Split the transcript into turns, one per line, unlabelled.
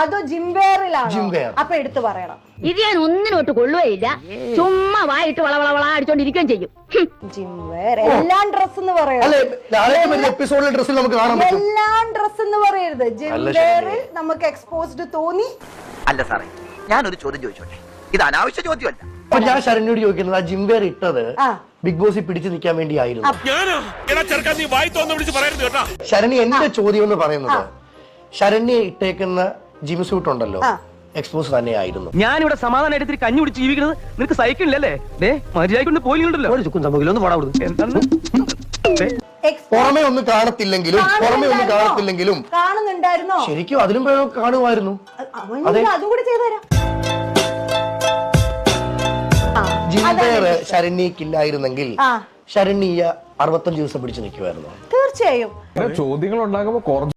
അതോ ജിംബെയറിലാണോ? അപ്പൊ എടുത്തു പറയണം.
ഇത് ഞാൻ ഒന്നിനോട്ട് കൊള്ളുകയില്ല, ചുമ്മാ വായിട്ട് വളവളവള അടിച്ചോണ്ടിരിക്കുകയും ചെയ്യും.
ജിംബെയർ എല്ലാം ഡ്രസ് എന്ന് പറയരുത്. എല്ലാം ഡ്രസ് എന്ന് പറയരുത്. ജിംബെയറിൽ നമുക്ക് എക്സ്പോസ്ഡ് തോന്നി.
അല്ല സാറേ, ഞാനൊരു ചോദ്യം ചോദിച്ചോട്ടെ, ഇത് അനാവശ്യ ചോദ്യമല്ല.
അപ്പൊ ഞാൻ ശരണ്യോട് ചോദിക്കുന്നത്, ആ ജിംബെയർ ഇട്ടത് ബിഗ് ബോസിൽ പിടിച്ചു നിൽക്കാൻ വേണ്ടി ആയിരുന്നു. ശരണ്യ എന്റെ ചോദ്യം എന്ന് പറയുന്നത്, ശരണ്യ ഇട്ടേക്കുന്ന ജിം സൂട്ട് ഉണ്ടല്ലോ, എക്സ്പോസ് തന്നെയായിരുന്നു.
ഞാനിവിടെ സമാധാനം എടുത്തിട്ട് കഞ്ഞി കുടിച്ച് ജീവിക്കുന്നത് നിനക്ക് സഹിക്കണില്ലല്ലേ? മര്യാദ പോയിണ്ടല്ലോ.
പുറമെ ഒന്നും കാണത്തില്ലെങ്കിലും
കാണുന്നുണ്ടായിരുന്നോ?
ശരിക്കും അതിലും കാണുമായിരുന്നു.
അതും കൂടി ചെയ്തുതരാം.
ജിംബെയർ ശരണ്യക്കില്ലായിരുന്നെങ്കിൽ ശരണ്യ 65 ദിവസം പിടിച്ചു നിൽക്കുമായിരുന്നു.
തീർച്ചയായും
ചോദ്യങ്ങൾ ഉണ്ടാകുമ്പോ